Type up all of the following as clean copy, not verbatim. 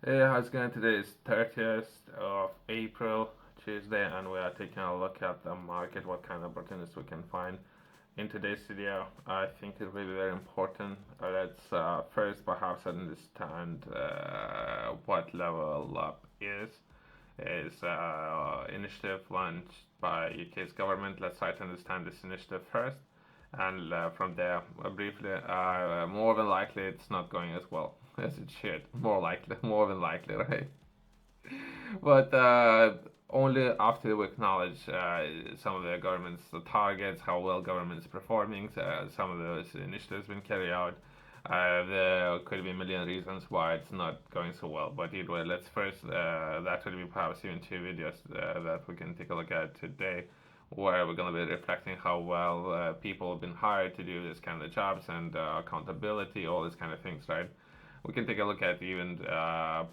Hey, how's it going? Today is 30th of April, Tuesday, and we are taking a look at the market, what kind of opportunities we can find. In today's video, I think it's really very important. Let's first perhaps understand what level up is. Is initiative launched by UK's government. Let's try to understand this initiative first, and from there, briefly, more than likely it's not going as well as it should. More likely, more than likely, right? But only after we acknowledge some of the government's targets, how well government is performing, some of those initiatives been carried out. There could be a million reasons why it's not going so well. But either way, let's first, that will be perhaps even two videos that we can take a look at today, where we're going to be reflecting how well people have been hired to do this kind of jobs and accountability, all these kind of things, right? We can take a look at even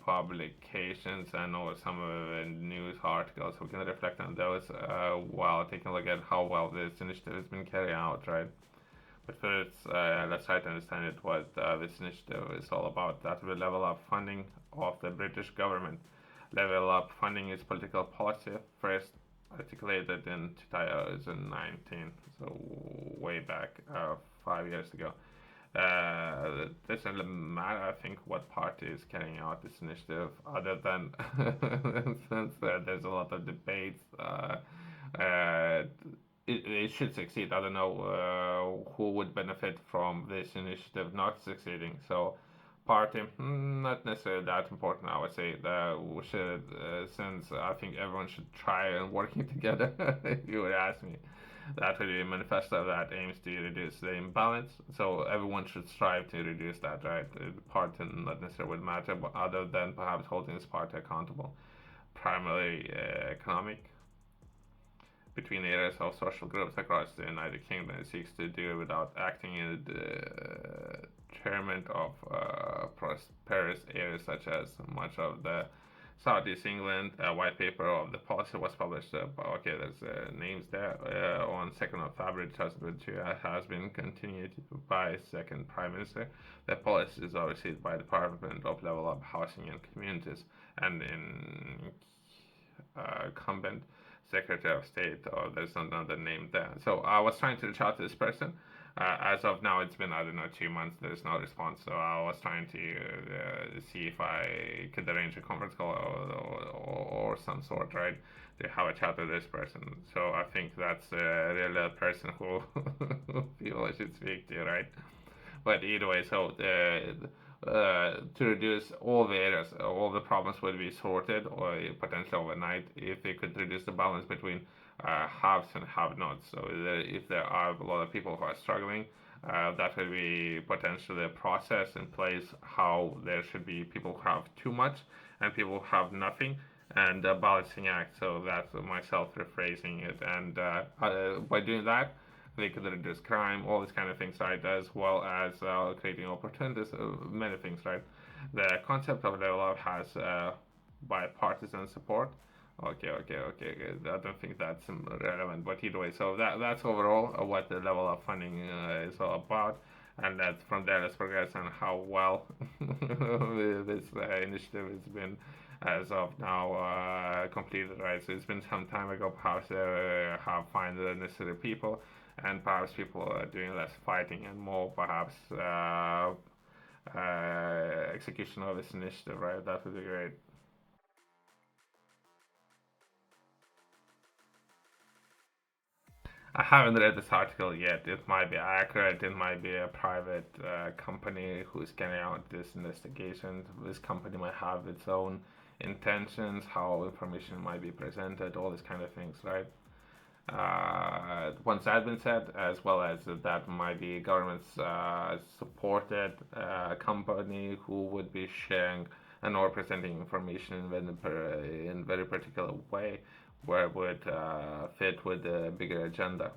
publications and or some of the news articles. We can reflect on those while taking a look at how well this initiative has been carried out, right? But first, let's try to understand it, what this initiative is all about. That will level up funding of the British government. Level up funding is political policy first articulated in 2019, so way back 5 years ago. Doesn't matter, I think, what party is carrying out this initiative, other than since there's a lot of debates. Uh, it should succeed. I don't know who would benefit from this initiative not succeeding. So, party, not necessarily that important. I would say that we should, since I think everyone should try and working together. If you would ask me, that will be a manifesto that aims to reduce the imbalance. So everyone should strive to reduce that, right? The party not necessarily would matter, but other than perhaps holding this party accountable, primarily economic, between areas of social groups across the United Kingdom. It seeks to do without acting in the detriment of prosperous areas such as much of the Southeast England. A white paper of the policy was published. Okay, there's names there on 2nd of February 2022. Has been continued by second Prime Minister. The policy is overseen by the Department of Level Up Housing and Communities and in incumbent Secretary of State, or there's another name there. So I was trying to reach out to this person. As of now, it's been, I don't know, 2 months. There's no response. So I was trying to see if I could arrange a conference call or some sort, right, to have a chat with this person. So I think that's really a person who people I should speak to, right? But either way, so to reduce all the areas, all the problems would be sorted or potentially overnight if they could reduce the balance between haves and have-nots. So if there are a lot of people who are struggling, that will be potentially a process in place how there should be people who have too much and people who have nothing, and a balancing act. So that's myself rephrasing it. And by doing that, they could reduce crime, all these kind of things, right? As well as creating opportunities, many things, right? The concept of level up has bipartisan support. Okay. I don't think that's relevant, but either way, so that's overall what the level of funding is all about, and that from there let's progress on how well this initiative has been as of now completed, right? So it's been some time ago, perhaps have find the necessary people, and perhaps people are doing less fighting and more perhaps execution of this initiative, right? That would be great. I haven't read this article yet. It might be accurate. It might be a private company who's carrying out this investigation. This company might have its own intentions, how information might be presented, all these kind of things, right? Once that's been said, as well as that might be government's supported company who would be sharing and or presenting information in very particular way where it would fit with the bigger agenda.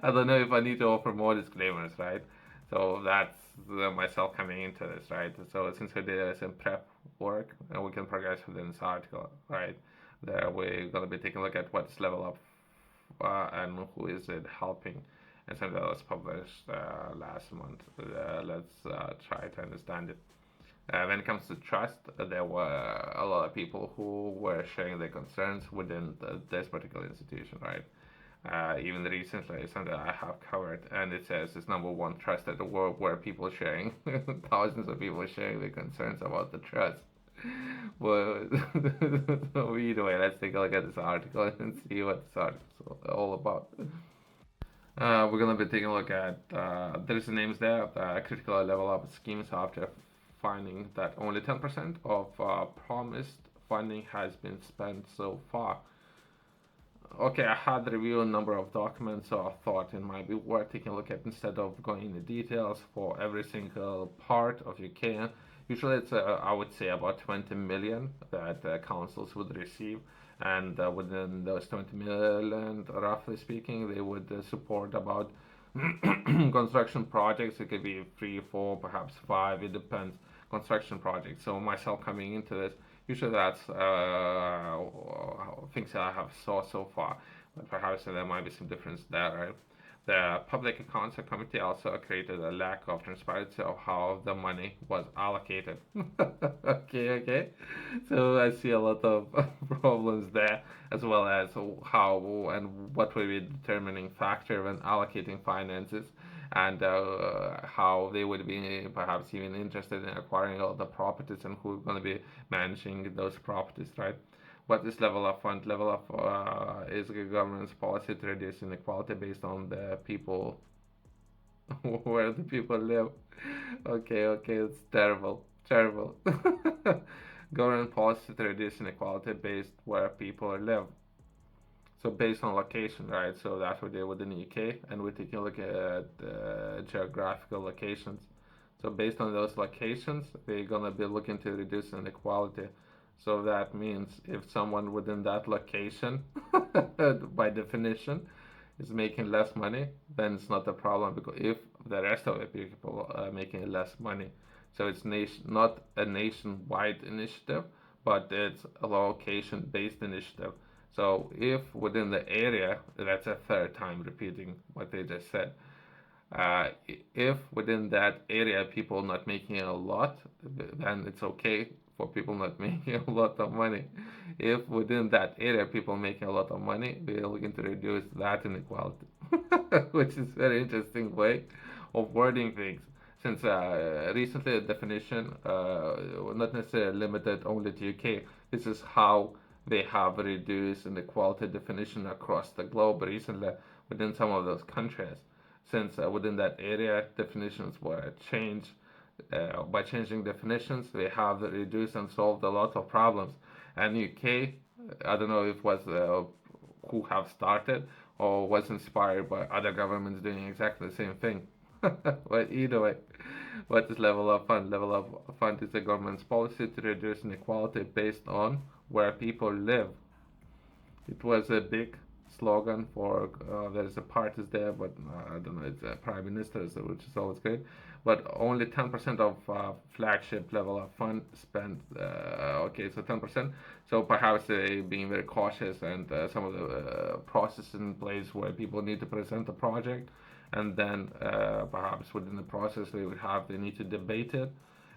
I don't know if I need to offer more disclaimers, right? So that's myself coming into this, right? So since we did some prep work, and we can progress within this article, right? There we're gonna be taking a look at what's level up and who is it helping, and something that was published last month. Let's try to understand it. When it comes to trust, there were a lot of people who were sharing their concerns within this particular institution, right? Even recently, something I have covered, and it says it's number one trust at the world where people sharing, thousands of people sharing their concerns about the trust. Well, so either way, let's take a look at this article and see what this article is all about. We're gonna be taking a look at there's the names there, critical level up schemes after finding that only 10% of promised funding has been spent so far. Okay, I had reviewed a number of documents, so I thought it might be worth taking a look at instead of going into details for every single part of UK. Usually, it's I would say about 20 million that councils would receive, and within those 20 million, roughly speaking, they would support about construction projects. It could be three, four, perhaps five. It depends. Construction projects. So myself coming into this, usually that's things that I have saw so far, but perhaps there might be some difference there, right? The Public Accounts Committee also created a lack of transparency of how the money was allocated. Okay. So I see a lot of problems there, as well as how and what will be the determining factor when allocating finances, and how they would be perhaps even interested in acquiring all the properties and who's going to be managing those properties, right? What is level of fund? Level of is the government's policy to reduce inequality based on the people where the people live. Okay, it's terrible. Government policy to reduce inequality based where people live. So based on location, right? So that's what they would in the UK, and we're taking a look at geographical locations. So based on those locations, they're gonna be looking to reduce inequality. So that means if someone within that location, by definition, is making less money, then it's not a problem because if the rest of the people are making less money, so it's not a nationwide initiative, but it's a location-based initiative. So if within the area, that's a third time repeating what they just said. Uh, if within that area people not making a lot, then it's okay for people not making a lot of money. If within that area people making a lot of money, we're looking to reduce that inequality, which is very interesting way of wording things. Since recently the definition not necessarily limited only to UK. This is how they have reduced inequality definition across the globe recently within some of those countries. Since within that area definitions were changed, by changing definitions, they have reduced and solved a lot of problems. And UK, I don't know if it was who have started or was inspired by other governments doing exactly the same thing. But either way, what is level of fund? Level of fund is the government's policy to reduce inequality based on where people live. It was a big slogan for there's a parties there, but I don't know, it's a prime minister, so, which is always great. But only 10% of flagship level of fund spent. Okay, so 10%. So perhaps they being very cautious and some of the processes in place where people need to present a project, and then perhaps within the process they need to debate it,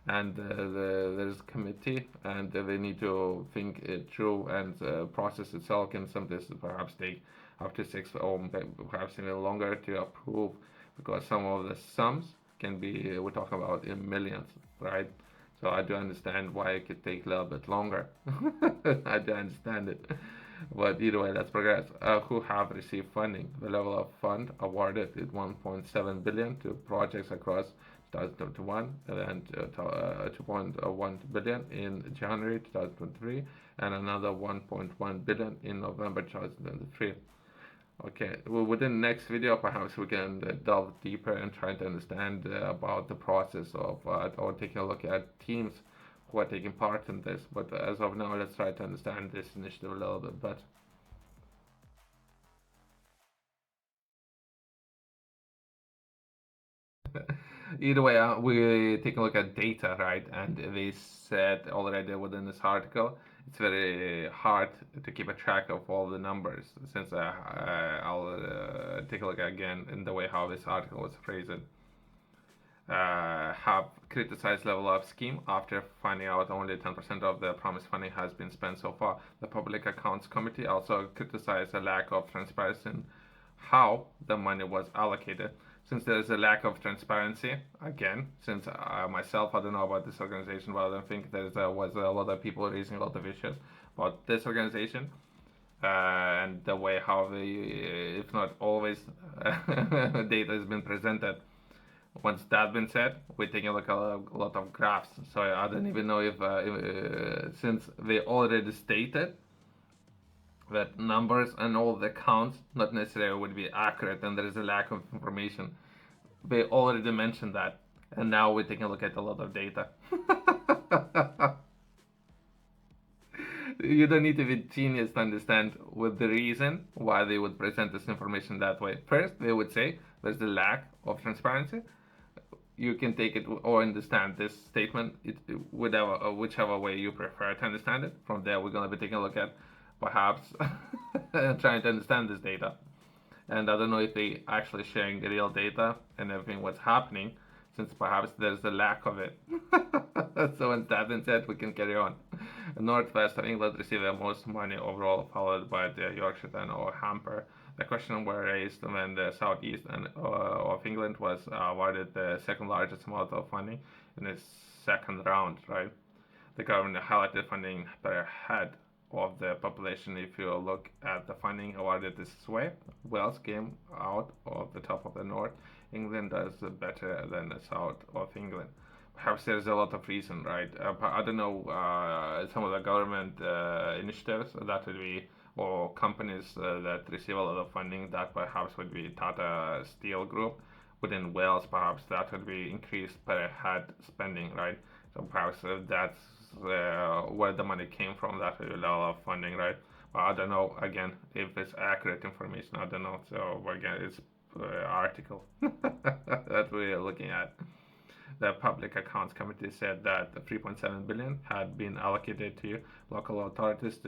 and there's a committee, and they need to think it through, and process itself can sometimes perhaps take up to 6 or perhaps even longer to approve, because some of the sums can be, we're talking about in millions, right? So I do understand why it could take a little bit longer. I do understand it. But either way, let's progress. Who have received funding? The level of fund awarded is 1.7 billion to projects across 2021, and then 2.1 billion in January 2023, and another 1.1 billion in November 2023. Okay, well, within the next video, perhaps we can delve deeper and try to understand about the process of or taking a look at teams who are taking part in this. But as of now, let's try to understand this initiative a little bit better. Either way, we take a look at data, right? And they said already within this article, it's very hard to keep a track of all the numbers. Since I'll take a look again in the way how this article was phrased. Have criticized level up scheme after finding out only 10% of the promised funding has been spent so far. The Public Accounts Committee also criticized a lack of transparency in how the money was allocated. Since there is a lack of transparency, again, since myself, I don't know about this organization, but I don't think there was a lot of people raising a lot of issues about this organization and the way how they, if not always, data has been presented. Once that's been said, we're taking a look at a lot of graphs. So I don't even know if since they already stated that numbers and all the counts not necessarily would be accurate and there is a lack of information. They already mentioned that, and now we're taking a look at a lot of data. You don't need to be genius to understand what the reason why they would present this information that way. First, they would say there's a lack of transparency. You can take it or understand this statement whichever way you prefer to understand it. From there, we're going to be taking a look at perhaps trying to understand this data. And I don't know if they actually sharing the real data and everything what's happening, since perhaps there's a lack of it. So once that's been said, we can carry on. Northwest of England received the most money overall, followed by the Yorkshire or Hampshire. The question were raised when the southeast of England was awarded the second largest amount of funding in the second round, right? The government highlighted funding per head of the population. If you look at the funding awarded this way, Wales came out of the top of the north. England does better than the south of England. Perhaps there's a lot of reason, right? I don't know, some of the government initiatives that would be, or companies that receive a lot of funding, that perhaps would be Tata Steel Group. Within Wales, perhaps that would be increased per head spending, right? So perhaps that's where the money came from, that would be a lot of funding, right? But I don't know, again, if it's accurate information, I don't know. So again, it's article that we're looking at. The Public Accounts Committee said that 3.7 billion had been allocated to local authorities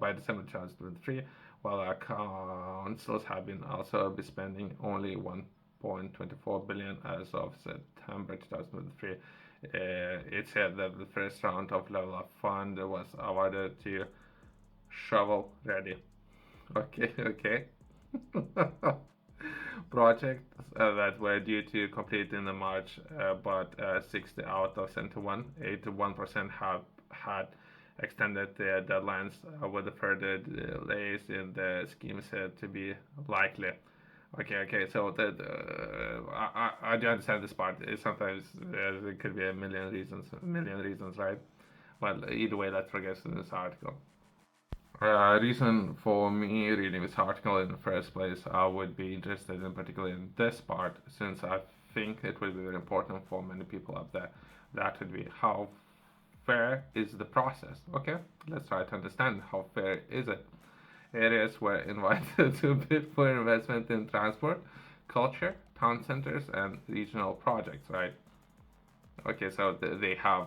by December 2023, while councils have been also be spending only 1.24 billion as of September 2023. It said that the first round of level up fund was awarded to shovel ready. Okay. Projects that were due to complete in the March, but 60 out of 71, 81% have had extended their deadlines, with the further delays in the scheme said to be likely. Okay. So I do understand this part. Sometimes there could be a million reasons, right? But either way, let's progress in this article. Reason for me reading this article in the first place, I would be interested in particularly in this part, since I think it will be very important for many people out there. That would be how fair is the process. Okay, let's try to understand how fair is it. Areas were invited to bid for investment in transport, culture, town centers, and regional projects, right? Okay, so they have.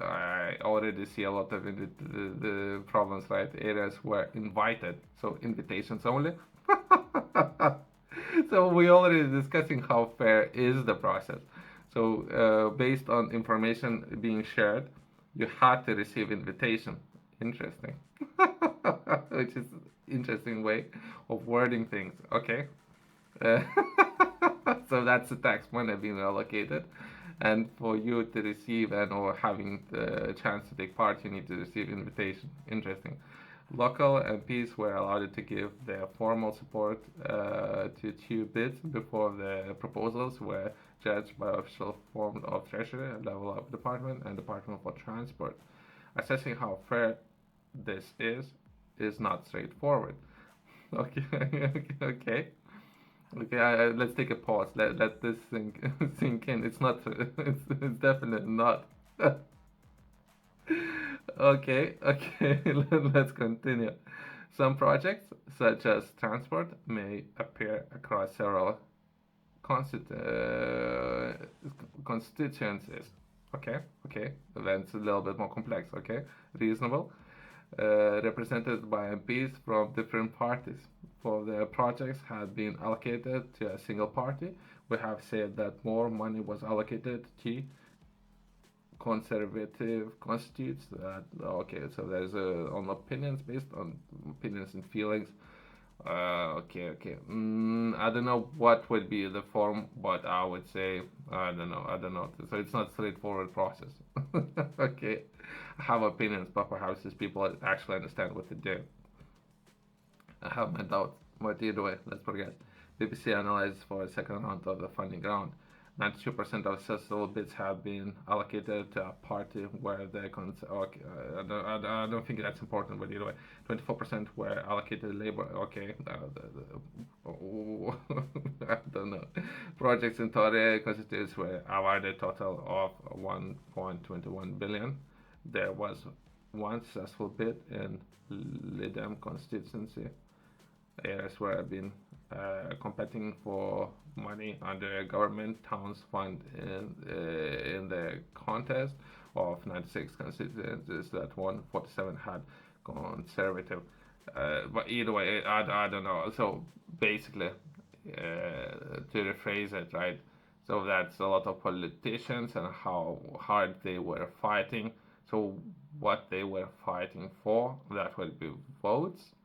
I already see a lot of the problems, right? Areas were invited, so invitations only. So we already discussing how fair is the process. So based on information being shared, you had to receive invitation. Interesting, which is interesting way of wording things. Okay, uh, so that's the tax money being allocated, and for you to receive and or having the chance to take part, you need to receive invitation. Interesting. Local MPs were allowed to give their formal support to two bids before the proposals were judged by official form of Treasury, Level Up Department, and Department for Transport. Assessing how fair this is not straightforward. Okay, okay. Let's take a pause. Let this sink in. It's not. It's definitely not. Okay. Let's continue. Some projects, such as transport, may appear across several constituencies. Okay. That's a little bit more complex. Okay, reasonable. represented by MPs from different parties. For the projects had been allocated to a single party, we have said that more money was allocated to conservative constitutes. Okay, so there's on opinions based on opinions and feelings. Okay. I don't know what would be the form, but I would say I don't know. So it's not straightforward process. Okay, I have opinions, but perhaps these people actually understand what to do. I have my doubts, but either way, let's progress. BBC analyzed for a second round of the funding round. 92% of successful bids have been allocated to a party where they okay, I don't think that's important, but either way, 24% were allocated Labour. Okay, I don't know. Projects in Tory constituencies were awarded a total of 1.21 billion. There was one successful bid in Lidham constituency. Areas where I've been competing for money under a government towns fund in the contest of 96 constituencies that 147 had conservative. But either way, I don't know. So basically, to rephrase it, right? So that's a lot of politicians and how hard they were fighting. So what they were fighting for, that would be votes.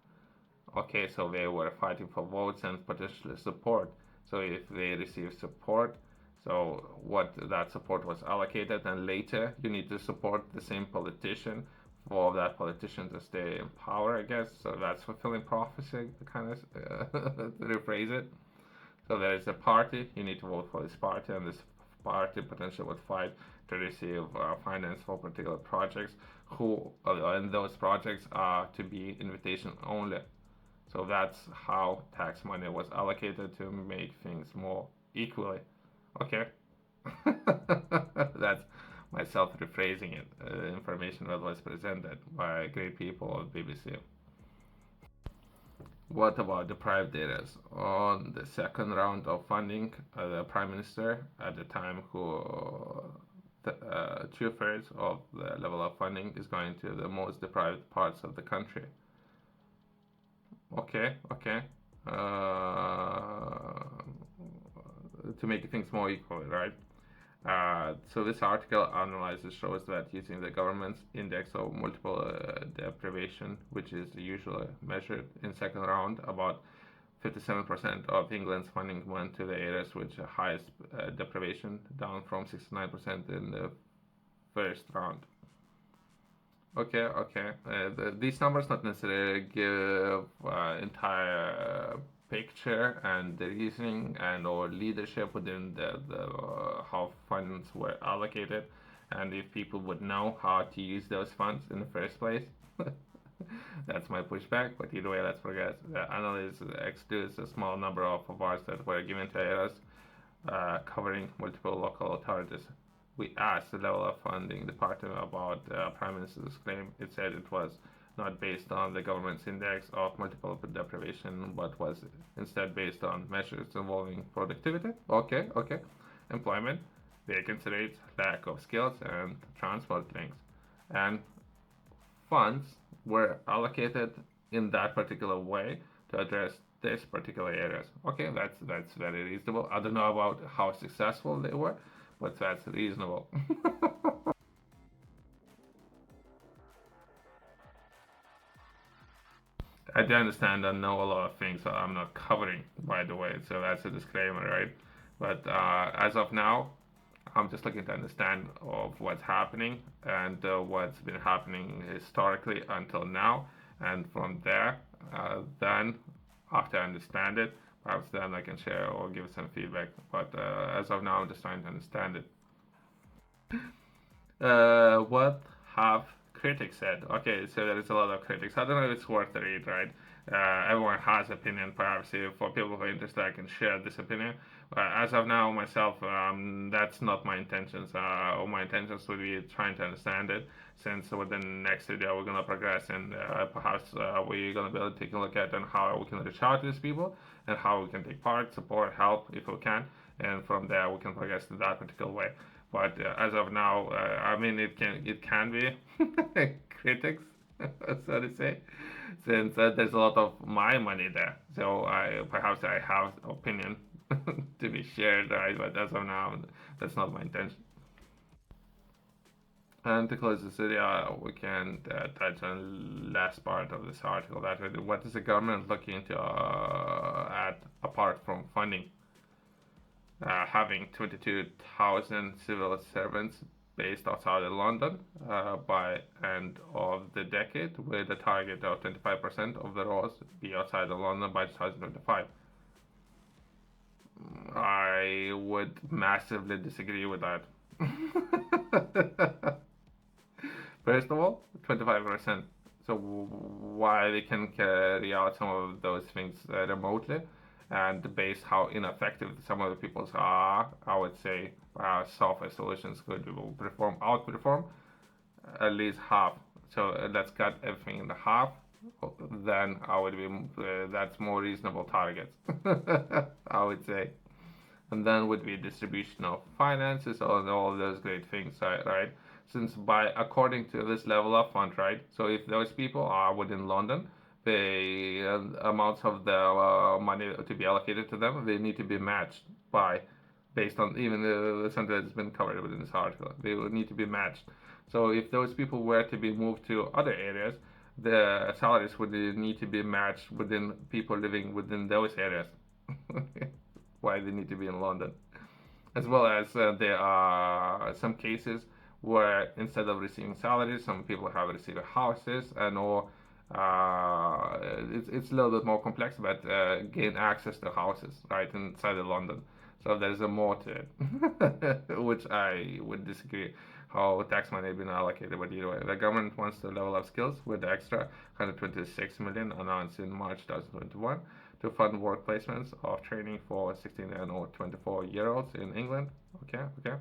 Okay, so they were fighting for votes and potentially support. So if they receive support, so what that support was allocated, and later you need to support the same politician for that politician to stay in power, I guess. So that's fulfilling prophecy, kind of to rephrase it. So there is a party, you need to vote for this party, and this party potentially would fight to receive finance for particular projects. Who and those projects are to be invitation only. So that's how tax money was allocated to make things more equally. Okay, that's myself rephrasing it. Information that was presented by great people of BBC. What about the private data? On the second round of funding, the Prime Minister at the time, who two-thirds of the level of funding is going to the most deprived parts of the country. Okay. To make things more equal, right? So this article analyzes shows that using the government's index of multiple deprivation, which is usually measured in second round, about 57% of England's funding went to the areas with the highest deprivation, down from 69% in the first round. Okay. These numbers not necessarily give entire picture and the reasoning and or leadership within the how funds were allocated, and if people would know how to use those funds in the first place. That's my pushback, but either way, let's progress. The analysis excludes a small number of awards that were given to areas covering multiple local authorities. We asked the level of funding department about Prime Minister's claim. It said it was not based on the government's index of multiple deprivation, but was instead based on measures involving productivity. Okay. Employment, vacancy rates, lack of skills, and transport links. And funds were allocated in that particular way to address this particular areas. Okay, that's very reasonable. I don't know about how successful they were, but that's reasonable. I do understand and know a lot of things that I'm not covering, by the way, so that's a disclaimer, right? But as of now, I'm just looking to understand of what's happening and what's been happening historically until now, and from there, then after I understand it, perhaps then I can share or give some feedback. But as of now, I'm just trying to understand it. What have critics said? Okay, so there is a lot of critics. I don't know if it's worth the read, right? Everyone has opinion. Perhaps if for people who are interested, I can share this opinion. As of now, myself, that's not my intentions. My intentions would be trying to understand it. Since within the next video we're gonna progress, and perhaps we're gonna be able to take a look at and how we can reach out to these people and how we can take part, support, help if we can, and from there we can progress in that particular way. But as of now, I mean, it can be critics. so to say, since there's a lot of my money there. So perhaps I have opinion to be shared, right? But as of now, that's not my intention. And to close this video, we can touch on last part of this article. That what is the government looking to at apart from funding? Having 22,000 civil servants based outside of London by end of the decade, with a target of 25% of the roles be outside of London by 2025. I would massively disagree with that. First of all, 25%. So why they can carry out some of those things remotely, and based how ineffective some of the people's are, I would say software solutions could outperform at least half. So let's cut everything in the half. Then I would be that's more reasonable targets. I would say, and then would be distribution of finances, all those great things, right? Since by according to this level of fund, right? So if those people are within London, the amounts of the money to be allocated to them, they need to be matched by, based on even the something that's been covered within this article. They will need to be matched. So if those people were to be moved to other areas, the salaries would need to be matched within people living within those areas. Why they need to be in London? As well as there are some cases where instead of receiving salaries, some people have received houses and or it's a little bit more complex, but gain access to houses right inside of London. So there's a more to it, which I would disagree how tax money has been allocated. But either way, the government wants to level up skills with the extra 126 million announced in March 2021 to fund work placements of training for 16 and or 24-year-olds in England. Okay.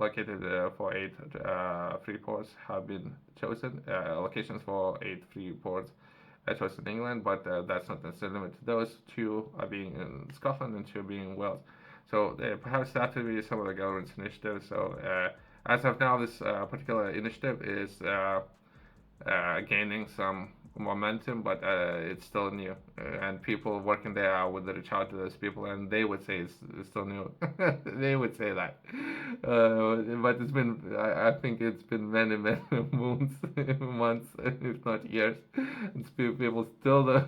Located for 8 free ports have been chosen. Locations for 8 free ports chosen in England, but that's not necessarily limited to those. 2 are being in Scotland and 2 being in Wales. So perhaps that will be some of the government's initiatives. So as of now, this particular initiative is gaining some momentum, but it's still new, and people working there would reach out to those people, and they would say it's still new. They would say that, but it's been I think it's been many months, months, if not years, and people still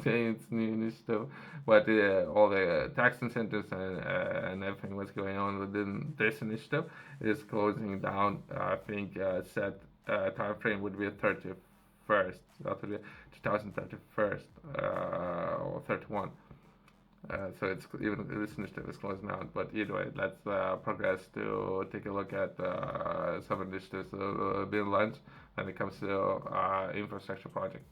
say it's new initiative, but all the tax incentives and everything what's going on within this initiative is closing down. I think set time frame would be a 31st, that would be 2031 or 31. So it's even this initiative is closing out. But either way, let's progress to take a look at some initiatives being launched when it comes to infrastructure project.